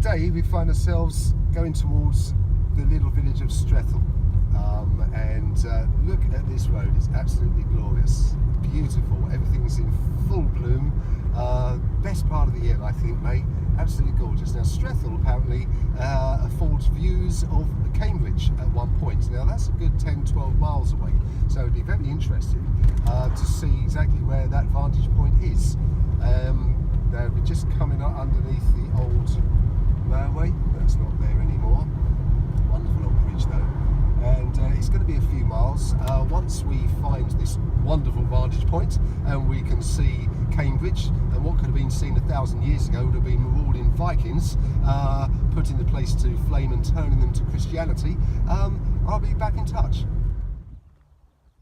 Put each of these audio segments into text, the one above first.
today we find ourselves going towards the little village of Strethall, and look at this road. It's absolutely glorious, beautiful, everything's in full bloom. Best part of the year, I think, mate. Absolutely gorgeous. Now Strethall apparently affords views of Cambridge at one point. Now that's a good 10-12 miles away, so it'd be very interesting to see exactly where that vantage point is. Now we're just coming up underneath the old railway. That's not there anymore. Wonderful old bridge though, and it's going to be a few miles. Once we find this wonderful vantage point and we can see Cambridge, and what could have been seen 1,000 years ago would have been marauding Vikings putting the place to flame and turning them to Christianity. I'll be back in touch.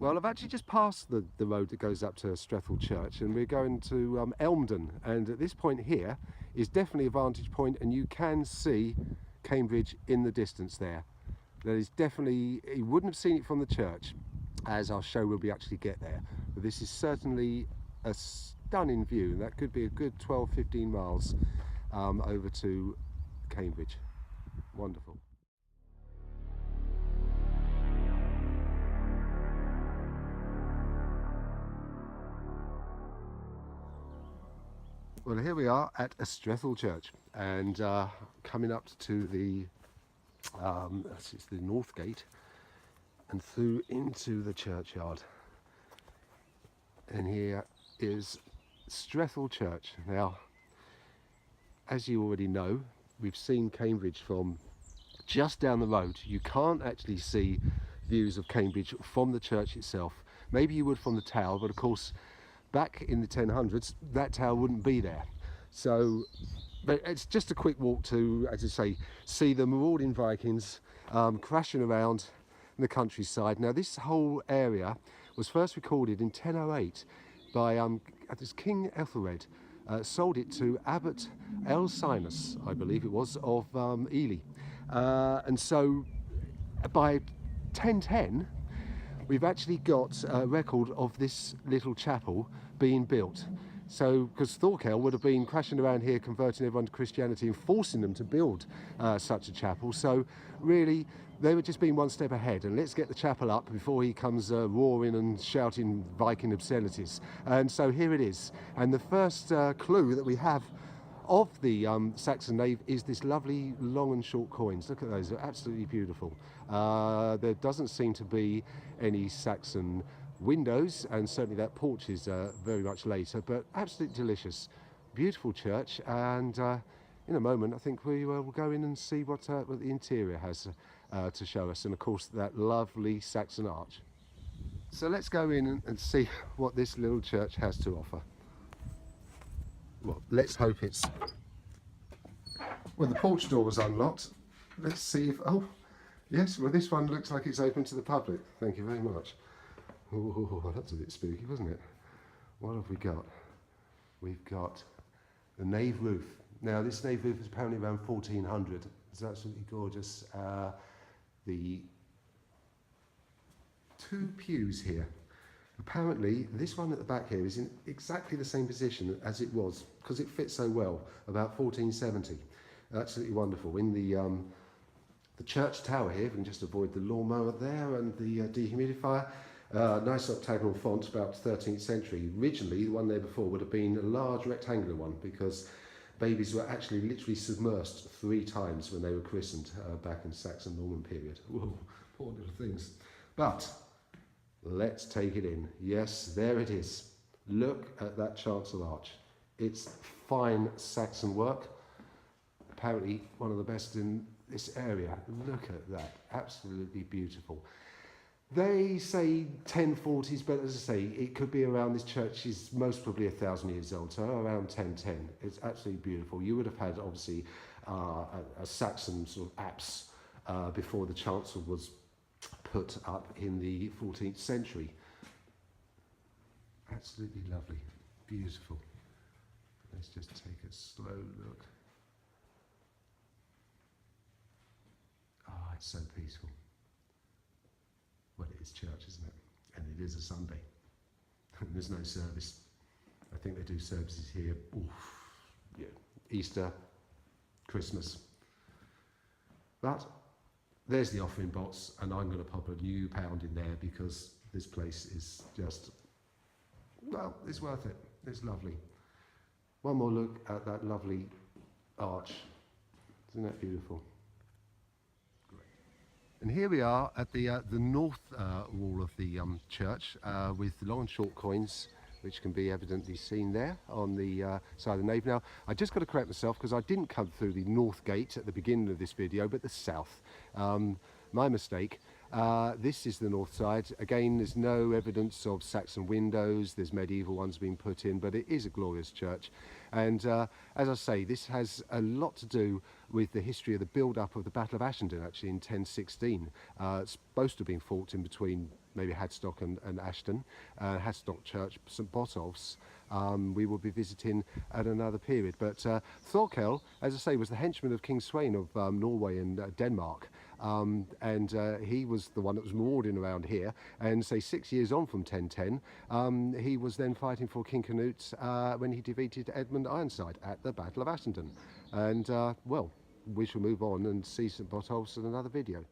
Well, I've actually just passed the road that goes up to Strethall Church, and we're going to Elmdon, and at this point here is definitely a vantage point, and you can see Cambridge in the distance there. That is definitely, you wouldn't have seen it from the church, as I'll show when we actually get there, but this is certainly a stunning view, and that could be a good 12-15 miles over to Cambridge. Wonderful. Well, here we are at Strethall Church, and coming up to the it's the north gate and through into the churchyard. And here is Strethall Church. Now, as you already know, we've seen Cambridge from just down the road. You can't actually see views of Cambridge from the church itself. Maybe you would from the tower, but of course back in the 1000s that tower wouldn't be there. So but it's just a quick walk to, as I say, see the marauding Vikings crashing around in the countryside. Now this whole area was first recorded in 1008 by this King Ethelred. Sold it to Abbot Elsinus, I believe it was, of Ely. And so by 1010 we've actually got a record of this little chapel being built. So, because Thorkel would have been crashing around here converting everyone to Christianity and forcing them to build such a chapel. So really they were just being one step ahead, and let's get the chapel up before he comes roaring and shouting Viking obscenities. And so here it is, and the first clue that we have of the Saxon nave is this lovely long and short coins. Look at those, they're absolutely beautiful. There doesn't seem to be any Saxon windows, and certainly that porch is very much later, but absolutely delicious. Beautiful church, and in a moment I think we will go in and see what the interior has to show us, and of course that lovely Saxon arch. So let's go in and see what this little church has to offer. Well, let's hope it's... Well, the porch door was unlocked. Let's see if... Oh, yes, well this one looks like it's open to the public. Thank you very much. Oh, that's a bit spooky, wasn't it? What have we got? We've got the nave roof. Now, this nave roof is apparently around 1400. It's absolutely gorgeous. The two pews here. Apparently, this one at the back here is in exactly the same position as it was, because it fits so well, about 1470. Absolutely wonderful. In the church tower here, if we can just avoid the lawnmower there and the dehumidifier. Nice octagonal font, about 13th century. Originally, the one there before would have been a large rectangular one, because babies were actually literally submersed 3 times when they were christened back in Saxon Norman period. Whoa, poor little things. But let's take it in. Yes, there it is. Look at that chancel arch. It's fine Saxon work. Apparently one of the best in this area. Look at that, absolutely beautiful. They say 1040s, but as I say, it could be around, this church is most probably 1,000 years old, so around 1010. It's absolutely beautiful. You would have had, obviously, a Saxon sort of apse before the chancel was put up in the 14th century. Absolutely lovely, beautiful. Let's just take a slow look. Oh, it's so peaceful. Well, it is church, isn't it? And it is a Sunday. There's no service. I think they do services here. Oof, yeah. Easter, Christmas, But there's the offering box, and I'm going to pop a new £1 in there because this place is just, well, it's worth it. It's lovely. One more look at that lovely arch. Isn't that beautiful? Great. And here we are at the north wall of the church with the long and short coins, which can be evidently seen there on the side of the nave. Now, I just got to correct myself because I didn't come through the north gate at the beginning of this video, but the south. My mistake. This is the north side. Again, there's no evidence of Saxon windows. There's medieval ones being put in, but it is a glorious church. And as I say, this has a lot to do with the history of the build-up of the Battle of Assandun, actually in 1016. It's supposed to have been fought in between maybe Hadstock and Ashton. Hadstock Church, St Botolph's, we will be visiting at another period. But Strethall, as I say, was the henchman of King Sweyn of Norway and Denmark. And he was the one that was marauding around here, and say 6 years on from 1010 he was then fighting for King Canute when he defeated Edmund Ironside at the Battle of Assandun. And well, we shall move on and see St Botolph's in another video.